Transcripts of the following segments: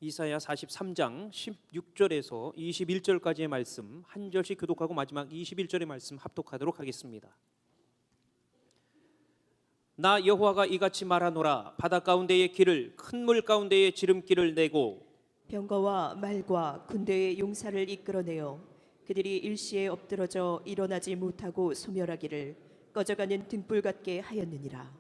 이사야 43장 16절에서 21절까지의 말씀 한 절씩 교독하고 마지막 21절의 말씀 합독하도록 하겠습니다. 나 여호와가 이같이 말하노라. 바다 가운데의 길을 큰 물 가운데의 지름길을 내고 병거와 말과 군대의 용사를 이끌어내어 그들이 일시에 엎드러져 일어나지 못하고 소멸하기를 꺼져가는 등불 같게 하였느니라.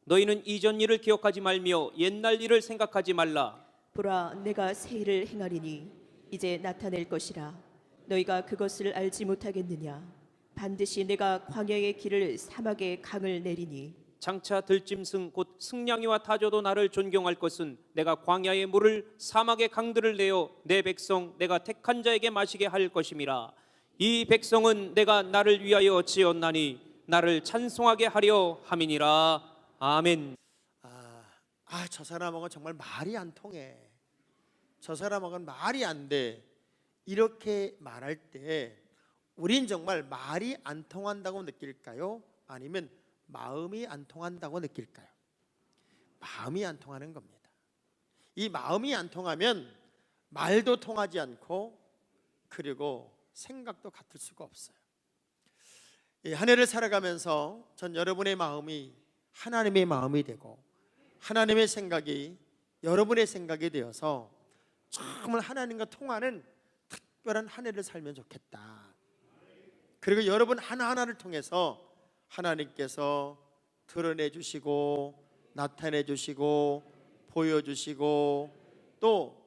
너희는 이전 일을 기억하지 말며 옛날 일을 생각하지 말라. 보라, 내가 새 일을 행하리니 이제 나타낼 것이라. 너희가 그것을 알지 못하겠느냐? 반드시 내가 광야의 길을 사막의 강을 내리니 장차 들짐승 곧 승냥이와 타조도 나를 존경할 것은 내가 광야의 물을 사막의 강들을 내어 내 백성 내가 택한 자에게 마시게 할 것임이라. 이 백성은 내가 나를 위하여 지었나니 나를 찬송하게 하려 함이니라. 아멘. 저 사람하고는 정말 말이 안 통해. 저 사람하고는 말이 안 돼. 이렇게 말할 때 우린 정말 말이 안 통한다고 느낄까요? 아니면 마음이 안 통한다고 느낄까요? 마음이 안 통하는 겁니다. 이 마음이 안 통하면 말도 통하지 않고 그리고 생각도 같을 수가 없어요. 한 해를 살아가면서 전 여러분의 마음이 하나님의 마음이 되고 하나님의 생각이 여러분의 생각이 되어서 정말 하나님과 통하는 특별한 한 해를 살면 좋겠다. 그리고 여러분 하나하나를 통해서 하나님께서 드러내 주시고 나타내 주시고 보여주시고 또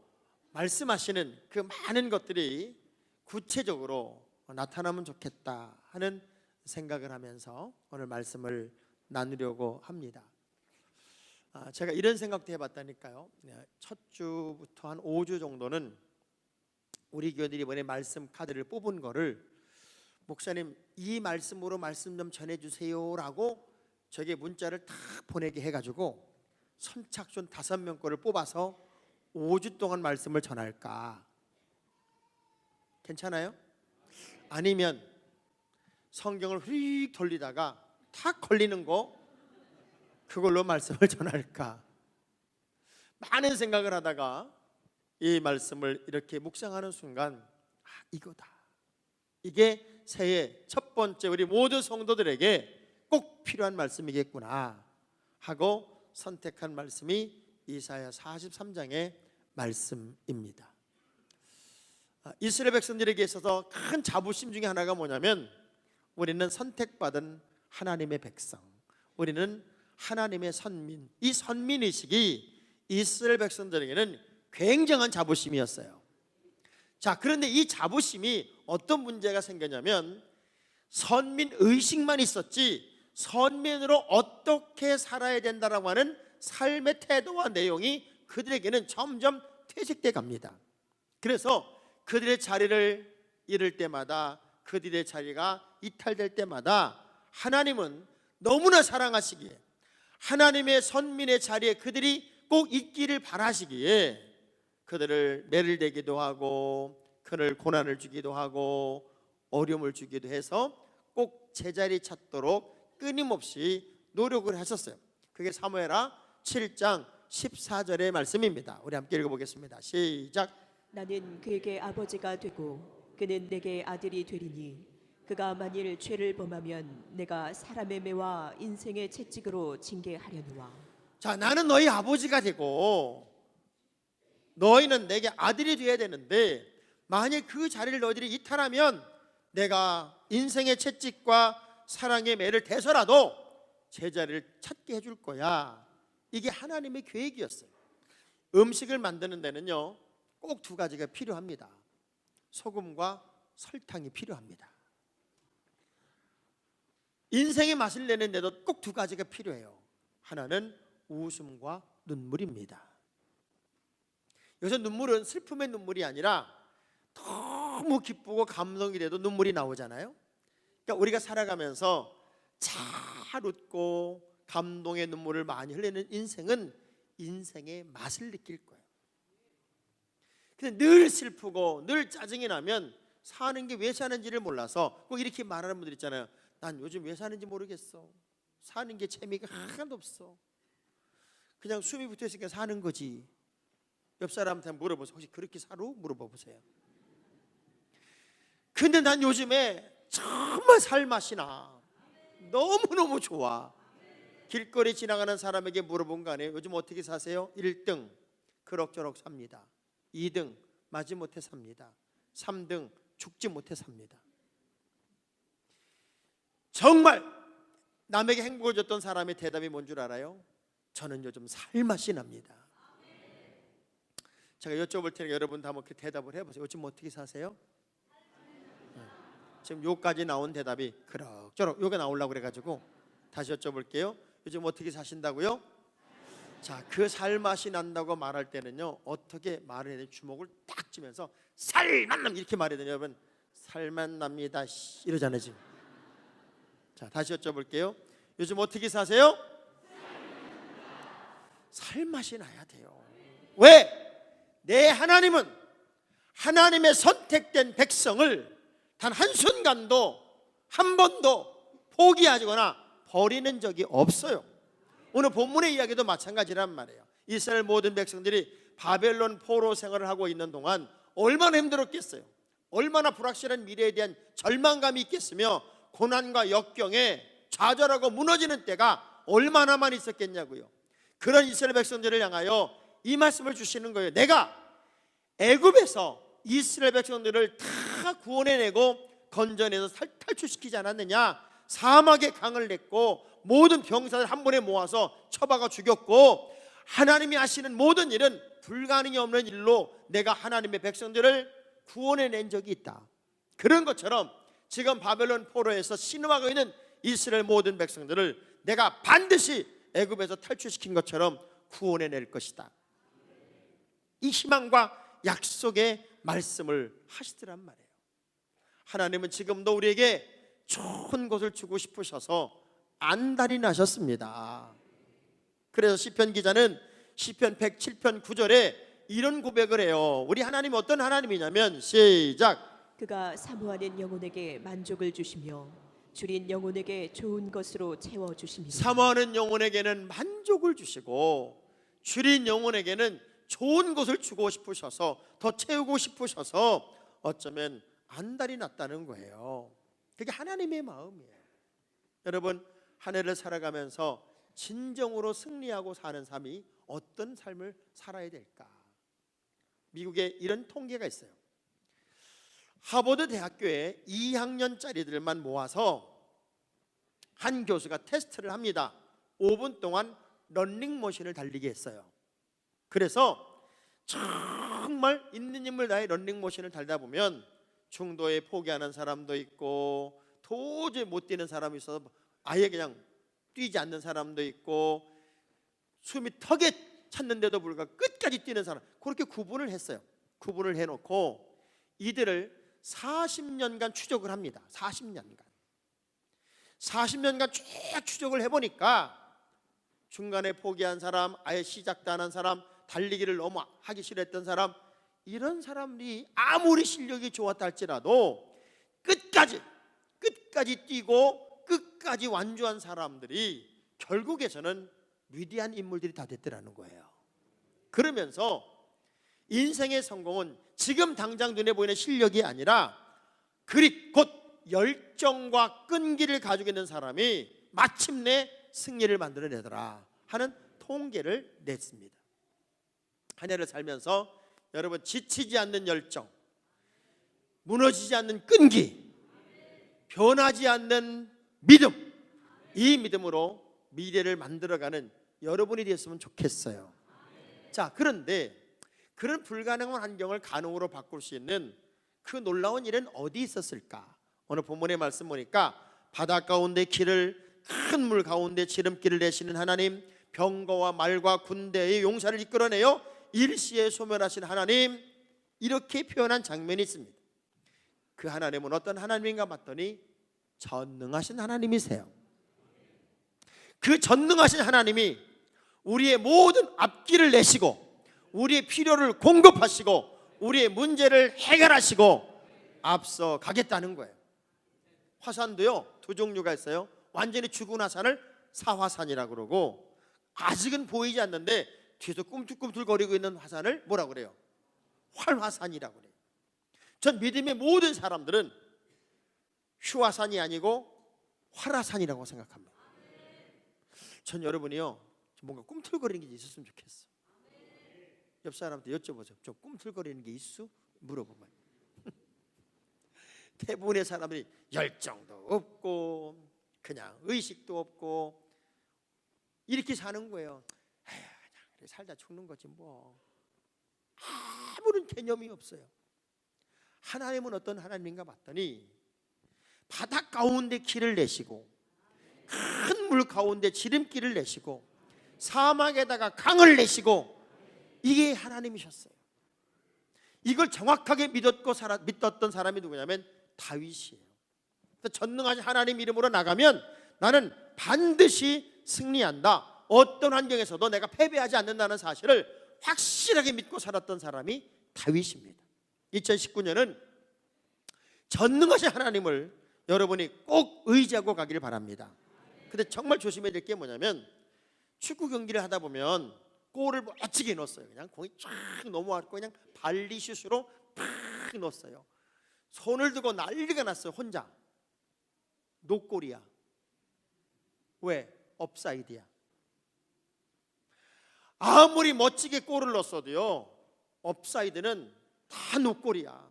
말씀하시는 그 많은 것들이 구체적으로 나타나면 좋겠다 하는 생각을 하면서 오늘 말씀을 나누려고 합니다. 제가 이런 생각도 해봤다니까요. 첫 주부터 한 5주 정도는 우리 교회들이 이번에 말씀 카드를 뽑은 거를 목사님 이 말씀으로 말씀 좀 전해주세요 라고 저에게 문자를 딱 보내게 해가지고 선착순 5명 거를 뽑아서 5주 동안 말씀을 전할까? 괜찮아요? 아니면 성경을 휙 돌리다가 탁 걸리는 거 그걸로 말씀을 전할까? 많은 생각을 하다가 이 말씀을 이렇게 묵상하는 순간 이거다. 이게 새해 첫 번째 우리 모든 성도들에게 꼭 필요한 말씀이겠구나 하고 선택한 말씀이 이사야 43장의 말씀입니다. 이스라엘 백성들에게 있어서 큰 자부심 중에 하나가 뭐냐면 우리는 선택받은 하나님의 백성, 우리는 하나님의 선민. 이 선민의식이 이스라엘 백성들에게는 굉장한 자부심이었어요. 자, 그런데 이 자부심이 어떤 문제가 생겼냐면 선민의식만 있었지 선민으로 어떻게 살아야 된다라고 하는 삶의 태도와 내용이 그들에게는 점점 퇴색돼 갑니다. 그래서 그들의 자리를 잃을 때마다 그들의 자리가 이탈될 때마다 하나님은 너무나 사랑하시기에 하나님의 선민의 자리에 그들이 꼭 있기를 바라시기에 그들을 매를 대기도 하고 그를 고난을 주기도 하고 어려움을 주기도 해서 꼭 제자리 찾도록 끊임없이 노력을 하셨어요. 그게 사무엘하 7장 14절의 말씀입니다. 우리 함께 읽어보겠습니다. 시작. 나는 그에게 아버지가 되고 그는 내게 아들이 되리니 그가 만일 죄를 범하면 내가 사람의 매와 인생의 채찍으로 징계하려니와. 자, 나는 너희 아버지가 되고 너희는 내게 아들이 되어야 되는데 만일 그 자리를 너희들이 이탈하면 내가 인생의 채찍과 사랑의 매를 대서라도 제자리를 찾게 해줄 거야. 이게 하나님의 계획이었어요. 음식을 만드는 데는요 꼭 2가지가 필요합니다. 소금과 설탕이 필요합니다. 인생의 맛을 내는데도 꼭 2가지가 필요해요. 하나는 웃음과 눈물입니다. 여기서 눈물은 슬픔의 눈물이 아니라 너무 기쁘고 감동이 돼도 눈물이 나오잖아요. 그러니까 우리가 살아가면서 잘 웃고 감동의 눈물을 많이 흘리는 인생은 인생의 맛을 느낄 거예요. 근데 늘 슬프고 늘 짜증이 나면 사는 게 왜 사는지를 몰라서 꼭 이렇게 말하는 분들 있잖아요. 난 요즘 왜 사는지 모르겠어. 사는 게 재미가 하나도 없어. 그냥 숨이 붙어 있으니까 사는 거지. 옆 사람한테 물어보세요. 혹시 그렇게 살아? 물어봐 보세요. 근데 난 요즘에 정말 살맛이 나. 너무너무 좋아. 길거리 지나가는 사람에게 물어본 거 아니에요? 요즘 어떻게 사세요? 1등 그럭저럭 삽니다. 2등 마지못해 삽니다. 3등 죽지 못해 삽니다. 정말 남에게 행복을 줬던 사람의 대답이 뭔 줄 알아요? 저는 요즘 살맛이 납니다. 제가 여쭤볼 테니까 여러분도 한번 그 대답을 해보세요. 요즘 어떻게 사세요? 지금 요까지 나온 대답이 그럭저럭 요게 나오려고 그래가지고 다시 여쭤볼게요. 요즘 어떻게 사신다고요? 자, 그 살맛이 난다고 말할 때는요, 어떻게 말을 해야 되냐? 주먹을 딱 쥐면서 살맛 납니다 이렇게 말해야 되냐? 여러분, 살맛 납니다 이러잖아요 지금. 자, 다시 여쭤볼게요. 요즘 어떻게 사세요? 살맛이 나야 돼요. 왜? 내 하나님은 하나님의 선택된 백성을 단 한순간도 한 번도 포기하거나 버리는 적이 없어요. 오늘 본문의 이야기도 마찬가지란 말이에요. 이스라엘 모든 백성들이 바벨론 포로 생활을 하고 있는 동안 얼마나 힘들었겠어요. 얼마나 불확실한 미래에 대한 절망감이 있겠으며 고난과 역경에 좌절하고 무너지는 때가 얼마나 많이 있었겠냐고요. 그런 이스라엘 백성들을 향하여 이 말씀을 주시는 거예요. 내가 애굽에서 이스라엘 백성들을 다 구원해내고 건져내서 탈출시키지 않았느냐. 사막에 강을 냈고 모든 병사들 한 번에 모아서 쳐박아 죽였고 하나님이 하시는 모든 일은 불가능이 없는 일로 내가 하나님의 백성들을 구원해낸 적이 있다. 그런 것처럼 지금 바벨론 포로에서 신음하고 있는 이스라엘 모든 백성들을 내가 반드시 애굽에서 탈출시킨 것처럼 구원해낼 것이다. 이 희망과 약속의 말씀을 하시더란 말이에요. 하나님은 지금도 우리에게 좋은 것을 주고 싶으셔서 안달이 나셨습니다. 그래서 시편 기자는 시편 107편 9절에 이런 고백을 해요. 우리 하나님이 어떤 하나님이냐면 시작. 그가 사모하는 영혼에게 만족을 주시며 줄인 영혼에게 좋은 것으로 채워 주십니다. 사모하는 영혼에게는 만족을 주시고 줄인 영혼에게는 좋은 것을 주고 싶으셔서 더 채우고 싶으셔서 어쩌면 안달이 났다는 거예요. 그게 하나님의 마음이에요. 여러분, 한 해를 살아가면서 진정으로 승리하고 사는 삶이 어떤 삶을 살아야 될까? 미국에 이런 통계가 있어요. 하버드 대학교에 2학년짜리들만 모아서 한 교수가 테스트를 합니다. 5분 동안 런닝머신을 달리게 했어요. 그래서 정말 있는 힘을 다해 런닝머신을 달다 보면 중도에 포기하는 사람도 있고 도저히 못 뛰는 사람이 있어서 아예 그냥 뛰지 않는 사람도 있고 숨이 턱에 찼는데도 불구하고 끝까지 뛰는 사람, 그렇게 구분을 했어요. 구분을 해놓고 이들을 40년간 추적을 합니다. 40년간 쭉 추적을 해보니까 중간에 포기한 사람, 아예 시작도 안 한 사람, 달리기를 너무 하기 싫어했던 사람, 이런 사람들이 아무리 실력이 좋았다 할지라도 끝까지 뛰고 끝까지 완주한 사람들이 결국에서는 위대한 인물들이 다 됐더라는 거예요. 그러면서 인생의 성공은 지금 당장 눈에 보이는 실력이 아니라 곧 열정과 끈기를 가지고 있는 사람이 마침내 승리를 만들어내더라 하는 통계를 냈습니다. 한 해를 살면서 여러분, 지치지 않는 열정, 무너지지 않는 끈기, 변하지 않는 믿음, 이 믿음으로 미래를 만들어가는 여러분이 되었으면 좋겠어요. 자, 그런데 그런 불가능한 환경을 가능으로 바꿀 수 있는 그 놀라운 일은 어디 있었을까? 오늘 본문의 말씀 보니까 바다 가운데 길을, 큰 물 가운데 지름길을 내시는 하나님, 병거와 말과 군대의 용사를 이끌어내요 일시에 소멸하신 하나님, 이렇게 표현한 장면이 있습니다. 그 하나님은 어떤 하나님인가 봤더니 전능하신 하나님이세요. 그 전능하신 하나님이 우리의 모든 앞길을 내시고 우리의 필요를 공급하시고 우리의 문제를 해결하시고 앞서 가겠다는 거예요. 화산도요, 두 종류가 있어요. 완전히 죽은 화산을 사화산이라고 그러고 아직은 보이지 않는데 뒤에서 꿈틀꿈틀거리고 있는 화산을 뭐라고 그래요? 활화산이라고 그래요. 전 믿음의 모든 사람들은 휴화산이 아니고 활화산이라고 생각합니다. 전 여러분이요, 뭔가 꿈틀거리는 게 있었으면 좋겠어. 옆 사람한테 여쭤보세요. 좀 꿈틀거리는 게 있어? 물어보면 대부분의 사람들이 열정도 없고 그냥 의식도 없고 이렇게 사는 거예요. 에휴, 그냥 살다 죽는 거지 뭐. 아무런 개념이 없어요. 하나님은 어떤 하나님인가 봤더니 바다 가운데 길을 내시고 큰 물 가운데 지름길을 내시고 사막에다가 강을 내시고, 이게 하나님이셨어요. 이걸 정확하게 믿었던 사람이 누구냐면 다윗이에요. 전능하신 하나님 이름으로 나가면 나는 반드시 승리한다, 어떤 환경에서도 내가 패배하지 않는다는 사실을 확실하게 믿고 살았던 사람이 다윗입니다. 2019년은 전능하신 하나님을 여러분이 꼭 의지하고 가기를 바랍니다. 근데 정말 조심해야 될 게 뭐냐면, 축구 경기를 하다 보면 골을 멋지게 넣었어요. 그냥 공이 쫙 넘어왔고 그냥 발리슛으로 팍 넣었어요. 손을 들고 난리가 났어요. 혼자. 노골이야. 왜? 업사이드야. 아무리 멋지게 골을 넣었어도요, 업사이드는 다 노골이야.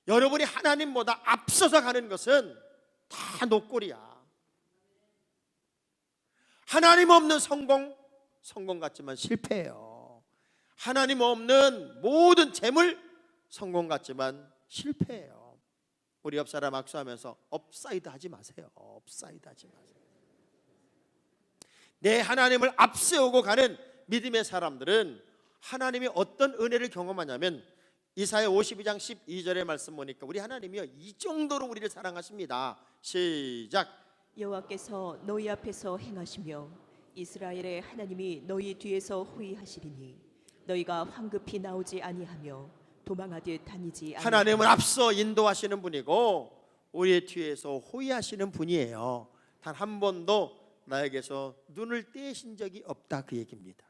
여러분이 하나님보다 앞서서 가는 것은 다 노골이야. 하나님 없는 성공 같지만 실패해요. 하나님 없는 모든 재물 성공 같지만 실패해요. 우리 옆 사람 악수하면서 업사이드 하지 마세요. 업사이드 하지 마세요. 내 하나님을 앞세우고 가는 믿음의 사람들은 하나님이 어떤 은혜를 경험하냐면, 이사야 52장 12절의 말씀 보니까 우리 하나님이요, 이 정도로 우리를 사랑하십니다. 시작. 여호와께서 너희 앞에서 행하시며 이스라엘의 하나님이 너희 뒤에서 호위하시리니 너희가 황급히 나오지 아니하며 도망하듯 다니지 아니하며. 하나님은 앞서 인도하시는 분이고 우리의 뒤에서 호위하시는 분이에요. 단 한 번도 나에게서 눈을 떼신 적이 없다, 그 얘기입니다.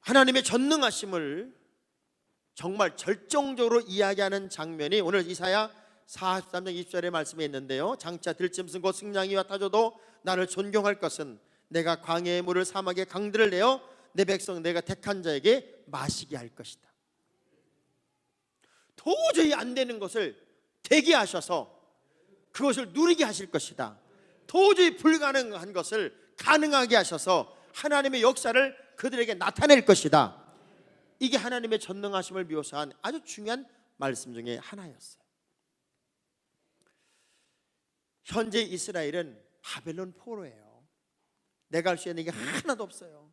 하나님의 전능하심을 정말 절정적으로 이야기하는 장면이 오늘 이사야 43장 20절의 말씀에 있는데요, 장차 들짐승 곧 승냥이와 타조도 나를 존경할 것은 내가 광야의 물을 사막의 강들을 내어 내 백성 내가 택한 자에게 마시게 할 것이다. 도저히 안 되는 것을 되게 하셔서 그것을 누리게 하실 것이다. 도저히 불가능한 것을 가능하게 하셔서 하나님의 역사를 그들에게 나타낼 것이다. 이게 하나님의 전능하심을 묘사한 아주 중요한 말씀 중에 하나였어요. 현재 이스라엘은 바벨론 포로예요. 내가 할 수 있는 게 하나도 없어요.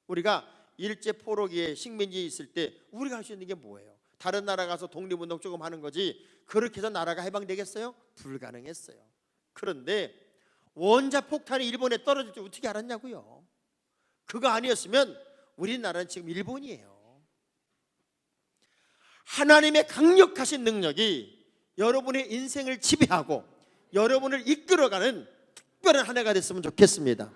우리가 일제 포로기에 식민지에 있을 때 우리가 할 수 있는 게 뭐예요? 다른 나라 가서 독립운동 조금 하는 거지, 그렇게 해서 나라가 해방되겠어요? 불가능했어요. 그런데 원자 폭탄이 일본에 떨어질 때 어떻게 알았냐고요? 그거 아니었으면 우리나라는 지금 일본이에요. 하나님의 강력하신 능력이 여러분의 인생을 지배하고 여러분을 이끌어가는 특별한 한 해가 됐으면 좋겠습니다.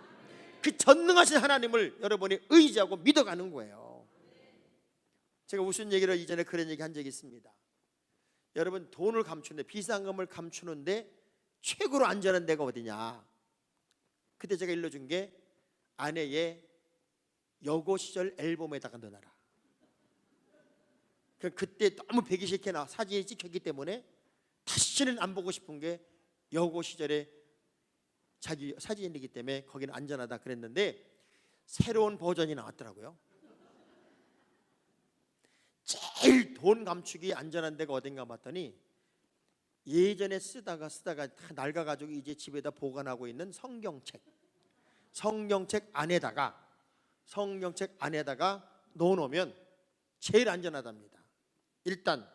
그 전능하신 하나님을 여러분이 의지하고 믿어가는 거예요. 제가 무슨 얘기를 이전에 그런 얘기 한 적이 있습니다. 여러분, 돈을 감추는데, 비상금을 감추는데 최고로 안전한 데가 어디냐? 그때 제가 일러준 게 아내의 여고 시절 앨범에다가 넣어놔라. 그때 너무 보기 싫게 사진이 찍혔기 때문에 다시는 안 보고 싶은 게 여고 시절에 자기 사진이기 때문에 거기는 안전하다 그랬는데, 새로운 버전이 나왔더라고요. 제일 돈 감추기 안전한 데가 어딘가 봤더니, 예전에 쓰다가 다 낡아가지고 이제 집에다 보관하고 있는 성경책 안에다가 넣어놓으면 제일 안전하답니다. 일단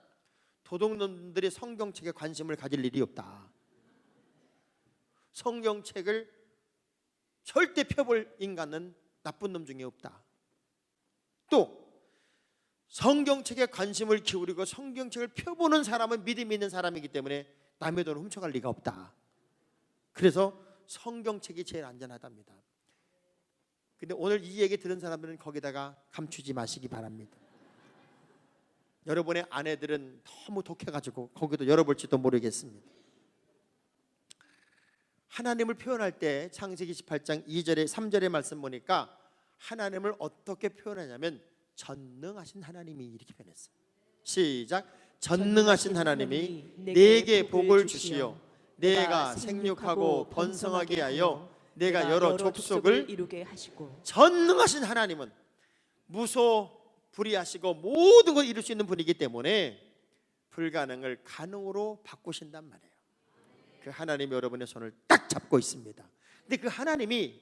도둑놈들이 성경책에 관심을 가질 일이 없다. 성경책을 절대 펴볼 인간은 나쁜 놈 중에 없다. 또 성경책에 관심을 기울이고 성경책을 펴보는 사람은 믿음이 있는 사람이기 때문에 남의 돈을 훔쳐갈 리가 없다. 그래서 성경책이 제일 안전하답니다. 근데 오늘 이 얘기 들은 사람들은 거기다가 감추지 마시기 바랍니다. 여러분의 아내들은 너무 독해가지고 거기도 열어볼지도 모르겠습니다. 하나님을 표현할 때 창세기 18장 2절에 3절의 말씀 보니까 하나님을 어떻게 표현하냐면 전능하신 하나님이 이렇게 표현했어요. 시작. 전능하신 하나님이 내게 복을 주시어 내가 생육하고 번성하게 하여 내가 여러 족속을 이루게 하시고. 전능하신 하나님은 무소불위하시고 모든 걸 이룰 수 있는 분이기 때문에 불가능을 가능으로 바꾸신단 말이에요. 그 하나님이 여러분의 손을 딱 잡고 있습니다. 근데 그 하나님이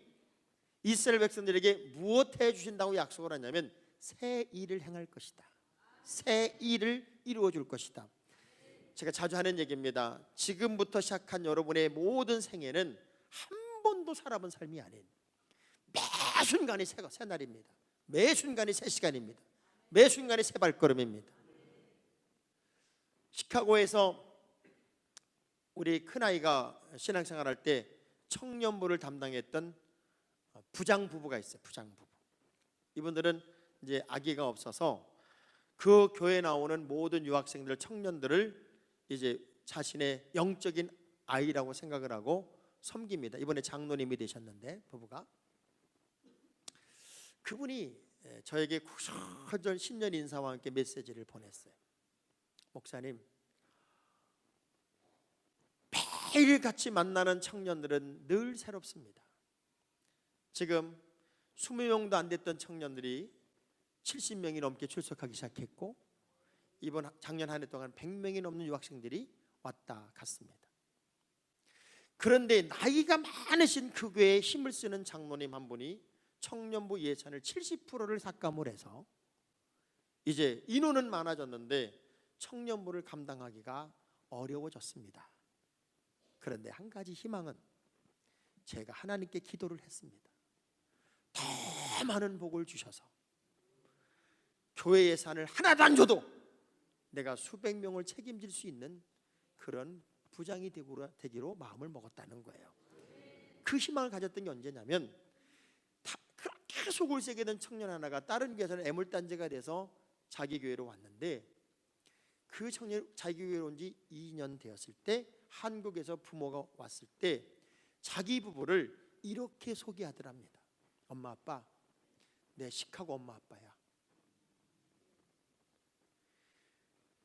이스라엘 백성들에게 무엇 해주신다고 약속을 하냐면 새 일을 행할 것이다. 새 일을 이루어 줄 것이다. 제가 자주 하는 얘기입니다. 지금부터 시작한 여러분의 모든 생애는 한 번도 살아본 삶이 아닌 매 순간이 새 날입니다. 매 순간이 새 시간입니다. 매 순간이 새 발걸음입니다. 시카고에서 우리 큰아이가 신앙생활할 때 청년부를 담당했던 부장 부부가 있어요. 부장 부부. 이분들은 이제 아기가 없어서 그 교회에 나오는 모든 유학생들, 청년들을 이제 자신의 영적인 아이라고 생각을 하고 섬깁니다. 이번에 장로님이 되셨는데 부부가 그분이 저에게 구절절 신년 인사와 함께 메시지를 보냈어요. 목사님, 매일 같이 만나는 청년들은 늘 새롭습니다. 지금 20명도 안 됐던 청년들이 70명이 넘게 출석하기 시작했고 이번 작년 한 해 동안 100명이 넘는 유학생들이 왔다 갔습니다. 그런데 나이가 많으신 그 교회에 힘을 쓰는 장로님 한 분이 청년부 예산을 70%를 삭감을 해서 이제 인원은 많아졌는데 청년부를 감당하기가 어려워졌습니다. 그런데 한 가지 희망은 제가 하나님께 기도를 했습니다. 더 많은 복을 주셔서 교회 예산을 하나도 안 줘도 내가 수백 명을 책임질 수 있는 그런 부장이 되기로 마음을 먹었다는 거예요. 그 희망을 가졌던 게 언제냐면 그렇게 속을 새게 된 청년 하나가 다른 교회에서는 애물단지가 돼서 자기 교회로 왔는데 그 청년이 자기 교회로 온 지 2년 되었을 때 한국에서 부모가 왔을 때 자기 부부를 이렇게 소개하더랍니다. 엄마 아빠, 내 시카고 엄마 아빠야.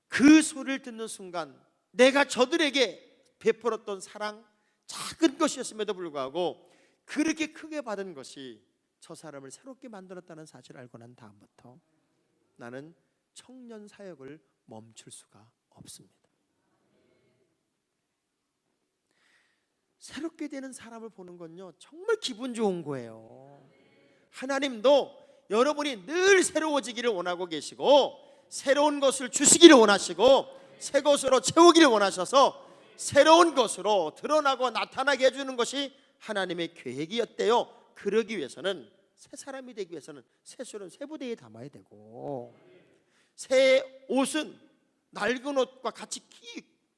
그 소리를 듣는 순간 내가 저들에게 베풀었던 사랑, 작은 것이었음에도 불구하고 그렇게 크게 받은 것이 저 사람을 새롭게 만들었다는 사실을 알고 난 다음부터 나는 청년 사역을 멈출 수가 없습니다. 새롭게 되는 사람을 보는 건요 정말 기분 좋은 거예요. 하나님도 여러분이 늘 새로워지기를 원하고 계시고 새로운 것을 주시기를 원하시고 새 것으로 채우기를 원하셔서 새로운 것으로 드러나고 나타나게 해주는 것이 하나님의 계획이었대요. 그러기 위해서는 새 사람이 되기 위해서는 새 술은 새 부대에 담아야 되고 새 옷은 낡은 옷과 같이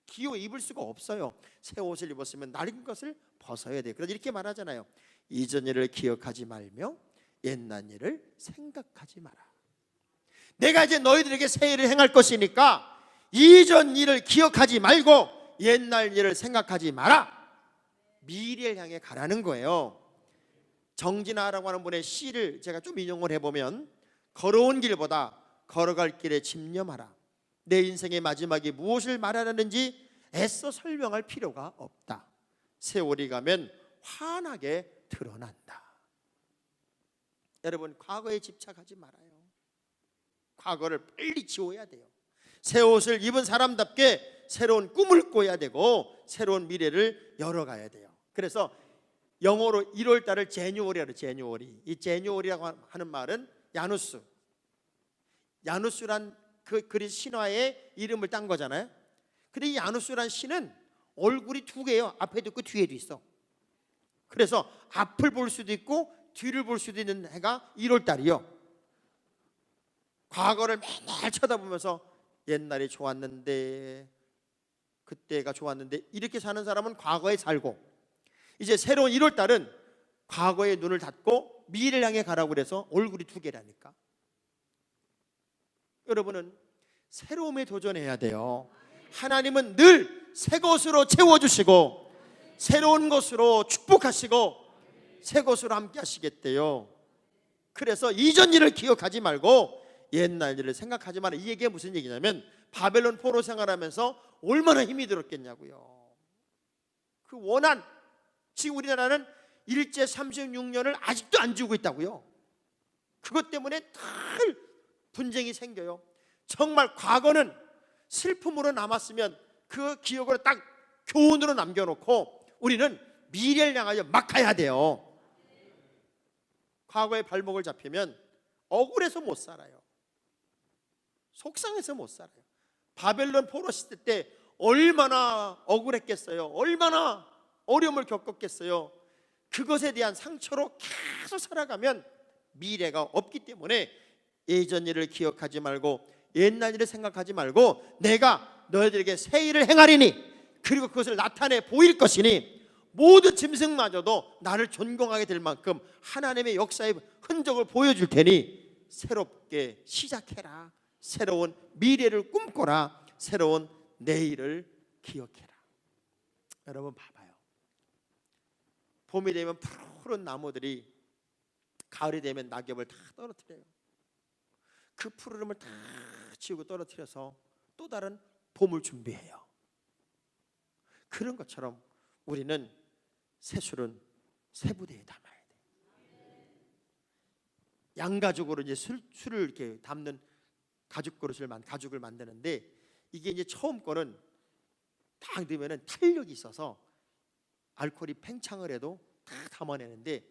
기어 입을 수가 없어요. 새 옷을 입었으면 낡은 것을 벗어야 돼요. 그래서 이렇게 말하잖아요. 이전 일을 기억하지 말며 옛날 일을 생각하지 마라. 내가 이제 너희들에게 새 일을 행할 것이니까 이전 일을 기억하지 말고 옛날 일을 생각하지 마라. 미래를 향해 가라는 거예요. 정진아라고 하는 분의 시를 제가 좀 인용을 해보면 걸어온 길보다 걸어갈 길에 집념하라. 내 인생의 마지막이 무엇을 말하는지 애써 설명할 필요가 없다. 세월이 가면 환하게 드러난다. 여러분, 과거에 집착하지 말아요. 과거를 빨리 지워야 돼요. 새 옷을 입은 사람답게 새로운 꿈을 꿔야 되고 새로운 미래를 열어가야 돼요. 그래서 영어로 1월 달을 제뉴얼이라고 해요. 제뉴얼이. 이 제뉴얼이라고 하는 말은 야누스. 야누스란 그 그리스 신화의 이름을 딴 거잖아요. 근데 이 야누스란 신은 얼굴이 두 개예요. 앞에도 있고 뒤에도 있어. 그래서 앞을 볼 수도 있고 뒤를 볼 수도 있는 해가 1월 달이요. 과거를 맨날 쳐다보면서 옛날이 좋았는데 그때가 좋았는데 이렇게 사는 사람은 과거에 살고 이제 새로운 1월 달은 과거에 눈을 닫고 미래를 향해 가라고 그래서 얼굴이 두 개라니까. 여러분은 새로움에 도전해야 돼요. 하나님은 늘 새 것으로 채워주시고 새로운 것으로 축복하시고 새 것으로 함께 하시겠대요. 그래서 이전 일을 기억하지 말고 옛날 일을 생각하지 마라. 이 얘기가 무슨 얘기냐면 바벨론 포로 생활하면서 얼마나 힘이 들었겠냐고요. 그 원한, 지금 우리나라는 일제 36년을 아직도 안 지우고 있다고요. 그것 때문에 늘 분쟁이 생겨요. 정말 과거는 슬픔으로 남았으면 그 기억을 딱 교훈으로 남겨놓고 우리는 미래를 향하여 막 가야 돼요. 과거의 발목을 잡히면 억울해서 못 살아요. 속상해서 못 살아요. 바벨론 포로 시대 때 얼마나 억울했겠어요. 얼마나 어려움을 겪었겠어요. 그것에 대한 상처로 계속 살아가면 미래가 없기 때문에 예전 일을 기억하지 말고 옛날 일을 생각하지 말고 내가 너희들에게 새 일을 행하리니 그리고 그것을 나타내 보일 것이니 모든 짐승마저도 나를 존경하게 될 만큼 하나님의 역사의 흔적을 보여줄 테니 새롭게 시작해라. 새로운 미래를 꿈꿔라. 새로운 내일을 기억해라. 여러분 봐봐요. 봄이 되면 푸른 나무들이 가을이 되면 낙엽을 다 떨어뜨려요. 그 푸르름을 다 치우고 떨어뜨려서 또 다른 봄을 준비해요. 그런 것처럼 우리는 새술은 새부대에 담아야 돼. 양가죽으로 이제 술을 이렇게 담는 가죽을 만드는데 이게 이제 처음 거는 딱 넣으면은 탄력이 있어서 알코올이 팽창을 해도 다 담아내는데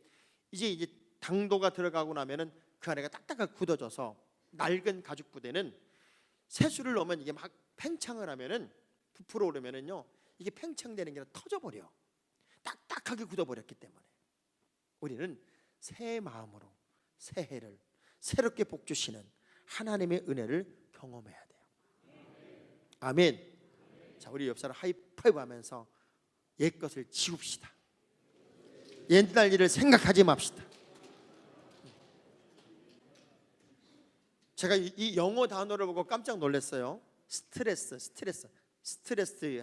이제 당도가 들어가고 나면은 그 안에가 딱딱하게 굳어져서 낡은 가죽 부대는 새술을 넣으면 이게 막 팽창을 하면은 부풀어 오르면은요 이게 팽창되는 게 아니라 터져버려. 딱딱하게 굳어버렸기 때문에 우리는 새 마음으로 새해를 새롭게 복 주시는 하나님의 은혜를 경험해야 돼요. 아멘. 자, 우리 옆 사람 하이파이브 하면서 옛 것을 지웁시다. 옛날 일을 생각하지 맙시다. 제가 이 영어 단어를 보고 깜짝 놀랐어요. 스트레스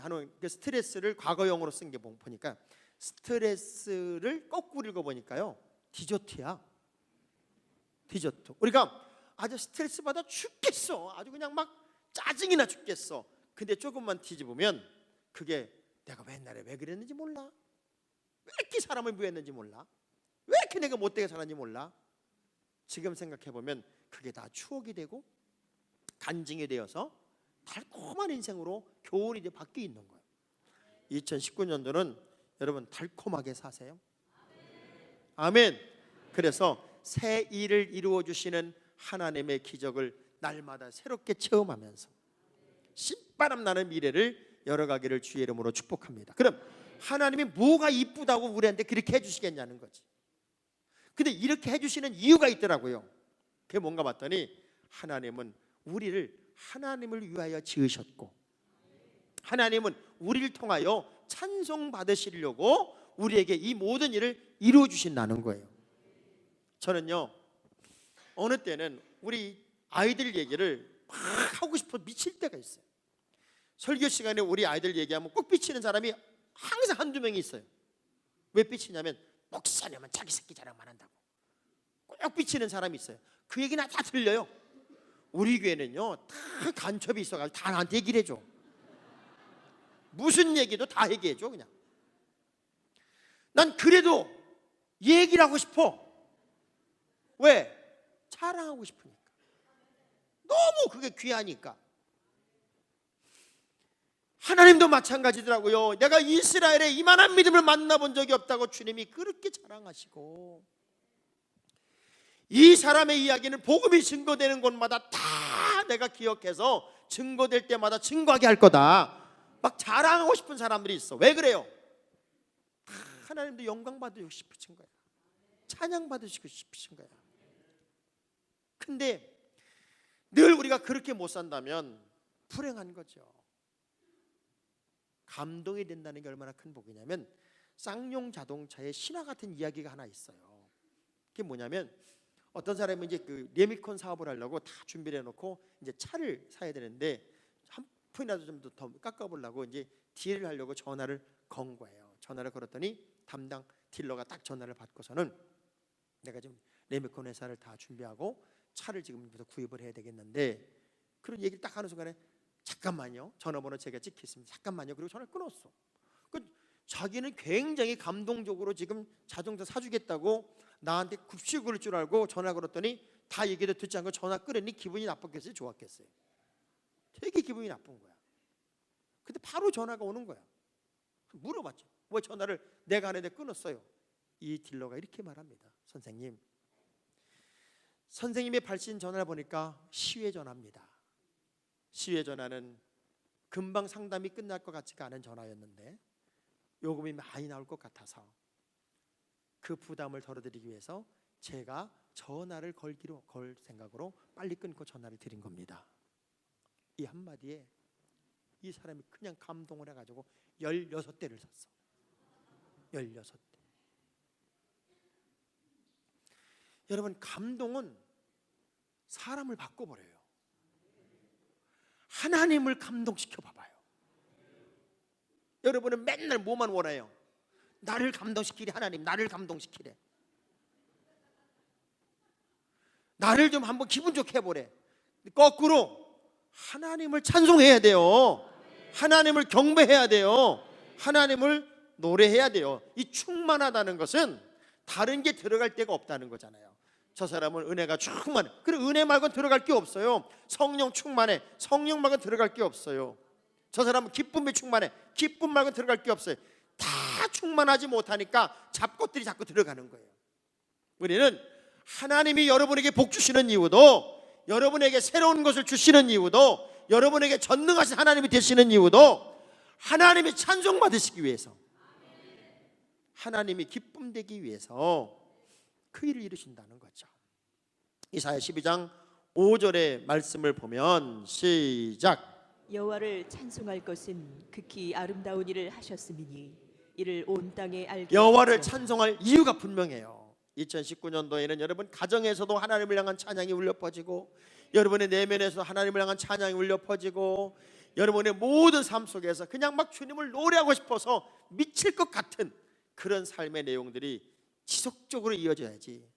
하는 그 스트레스를 과거형으로 쓴 게 보니까 스트레스를 거꾸로 읽어보니까요 디저트야. 디저트. 우리가 아주 스트레스 받아 죽겠어. 아주 그냥 막 짜증이 나 죽겠어. 근데 조금만 뒤집으면 그게 내가 옛날에 왜 그랬는지 몰라. 왜 이렇게 사람을 미워했는지 몰라. 왜 이렇게 내가 못되게 살았는지 몰라. 지금 생각해보면 그게 다 추억이 되고 간증이 되어서 달콤한 인생으로 교훈이 이제 바뀌어 있는 거예요. 2019년도는 여러분 달콤하게 사세요. 아멘. 그래서 새 일을 이루어 주시는 하나님의 기적을 날마다 새롭게 체험하면서 신바람 나는 미래를 열어가기를 주의 이름으로 축복합니다. 그럼 하나님이 뭐가 이쁘다고 우리한테 그렇게 해주시겠냐는 거지. 근데 이렇게 해주시는 이유가 있더라고요. 그게 뭔가 봤더니 하나님은 우리를 하나님을 위하여 지으셨고 하나님은 우리를 통하여 찬송 받으시려고 우리에게 이 모든 일을 이루어 주신다는 거예요. 저는요 어느 때는 우리 아이들 얘기를 막 하고 싶어 미칠 때가 있어요. 설교 시간에 우리 아이들 얘기하면 꼭 삐치는 사람이 항상 한두 명이 있어요. 왜 삐치냐면 목사님은 자기 새끼 자랑만 한다고 꼭 삐치는 사람이 있어요. 그 얘기는 다 들려요. 우리 교회는요 다 간첩이 있어가지고 다 나한테 얘기를 해줘. 무슨 얘기도 다 얘기해줘. 그냥 난 그래도 얘기를 하고 싶어. 왜? 자랑하고 싶으니까. 너무 그게 귀하니까. 하나님도 마찬가지더라고요. 내가 이스라엘에 이만한 믿음을 만나본 적이 없다고 주님이 그렇게 자랑하시고 이 사람의 이야기는 복음이 증거되는 곳마다 다 내가 기억해서 증거될 때마다 증거하게 할 거다. 막 자랑하고 싶은 사람들이 있어. 왜 그래요? 다 하나님도 영광 받으시고 싶으신 거야. 찬양 받으시고 싶으신 거야. 근데 늘 우리가 그렇게 못 산다면 불행한 거죠. 감동이 된다는 게 얼마나 큰 복이냐면 쌍용 자동차의 신화 같은 이야기가 하나 있어요. 그게 뭐냐면 어떤 사람은 이제 그 레미콘 사업을 하려고 다 준비를 해놓고 이제 차를 사야 되는데 한 푼이라도 좀 더 깎아보려고 이제 딜을 하려고 전화를 건 거예요. 전화를 걸었더니 담당 딜러가 딱 전화를 받고서는 내가 지금 레미콘 회사를 다 준비하고 차를 지금부터 구입을 해야 되겠는데, 그런 얘기를 딱 하는 순간에 잠깐만요, 전화번호 제가 찍혔습니다, 잠깐만요, 그리고 전화를 끊었어. 자기는 굉장히 감동적으로 지금 자동차 사주겠다고 나한테 굽시고 그럴 줄 알고 전화 걸었더니 다 얘기도 듣지 않고 전화 끊으니 기분이 나빴겠어요, 좋았겠어요? 되게 기분이 나쁜 거야. 근데 바로 전화가 오는 거야. 물어봤죠. 왜 전화를 내가 하는데 끊었어요? 이 딜러가 이렇게 말합니다. 선생님의 발신 전화를 보니까 시외 전화입니다. 시외 전화는 금방 상담이 끝날 것 같지가 않은 전화였는데 요금이 많이 나올 것 같아서 그 부담을 덜어드리기 위해서 제가 전화를 걸 생각으로 빨리 끊고 전화를 드린 겁니다. 이 한마디에 이 사람이 그냥 감동을 해가지고 16대를 샀어. 16대. 여러분, 감동은 사람을 바꿔버려요. 하나님을 감동시켜 봐봐요. 여러분은 맨날 뭐만 원해요? 나를 감동시키래. 하나님 나를 감동시키래. 나를 좀 한번 기분 좋게 해보래. 거꾸로 하나님을 찬송해야 돼요. 하나님을 경배해야 돼요. 하나님을 노래해야 돼요. 이 충만하다는 것은 다른 게 들어갈 데가 없다는 거잖아요. 저 사람은 은혜가 충만해. 그래, 은혜 말고는 들어갈 게 없어요. 성령 충만해. 성령 말고는 들어갈 게 없어요. 저 사람은 기쁨이 충만해. 기쁨 말고는 들어갈 게 없어요. 다 충만하지 못하니까 잡것들이 자꾸 들어가는 거예요. 우리는 하나님이 여러분에게 복 주시는 이유도, 여러분에게 새로운 것을 주시는 이유도, 여러분에게 전능하신 하나님이 되시는 이유도 하나님이 찬송받으시기 위해서, 하나님이 기쁨되기 위해서 그 일을 이루신다는 거죠. 이사야 12장 5절의 말씀을 보면 시작. 여호와를 찬송할 것은 극히 아름다운 일을 하셨음이니 이를 온 땅에 알게 여호와를 하시옵소서. 찬송할 이유가 분명해요. 2019년도에는 여러분 가정에서도 하나님을 향한 찬양이 울려 퍼지고, 여러분의 내면에서 하나님을 향한 찬양이 울려 퍼지고, 여러분의 모든 삶 속에서 그냥 막 주님을 노래하고 싶어서 미칠 것 같은 그런 삶의 내용들이 지속적으로 이어져야지.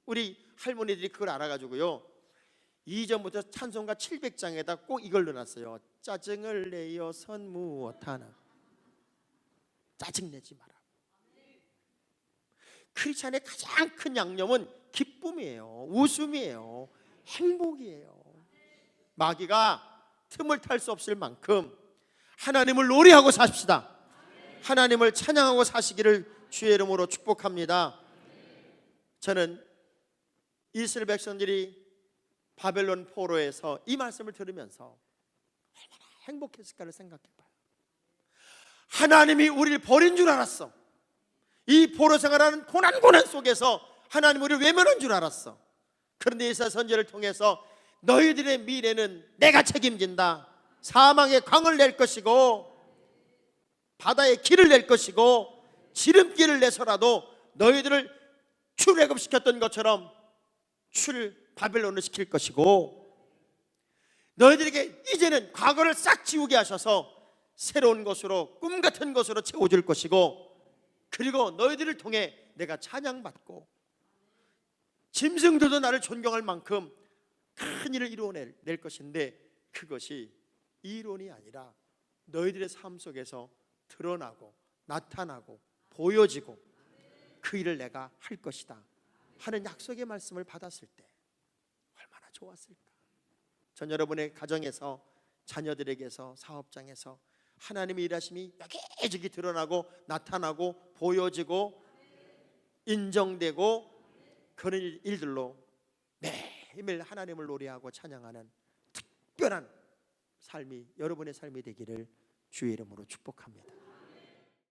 우리 할머니들이 그걸 알아가지고요, 이전부터 찬송가 700장에다 꼭 이걸 넣어놨어요. 짜증을 내어선 무엇하나. 짜증내지 마라. 크리스찬의 가장 큰 양념은 기쁨이에요. 웃음이에요. 행복이에요. 마귀가 틈을 탈 수 없을 만큼 하나님을 노래하고 삽시다. 하나님을 찬양하고 사시기를 주의 이름으로 축복합니다. 저는 이스라엘 백성들이 바벨론 포로에서 이 말씀을 들으면서 얼마나 행복했을까를 생각해봐요. 하나님이 우리를 버린 줄 알았어. 이 포로 생활하는 고난 속에서 하나님 우리를 외면한 줄 알았어. 그런데 이사 선지자를 통해서 너희들의 미래는 내가 책임진다. 사망의 광을 낼 것이고 바다의 길을 낼 것이고 지름길을 내서라도 너희들을 출애굽시켰던 것처럼 바벨론을 시킬 것이고, 너희들에게 이제는 과거를 싹 지우게 하셔서 새로운 것으로, 꿈 같은 것으로 채워줄 것이고, 그리고 너희들을 통해 내가 찬양받고 짐승들도 나를 존경할 만큼 큰 일을 이루어낼 것인데, 그것이 이론이 아니라 너희들의 삶 속에서 드러나고 나타나고 보여지고 그 일을 내가 할 것이다 하는 약속의 말씀을 받았을 때 얼마나 좋았을까. 전 여러분의 가정에서, 자녀들에게서, 사업장에서 하나님의 일하심이 여기저기 드러나고 나타나고 보여지고 인정되고 그런 일들로 매일매일 하나님을 노래하고 찬양하는 특별한 삶이 여러분의 삶이 되기를 주의 이름으로 축복합니다.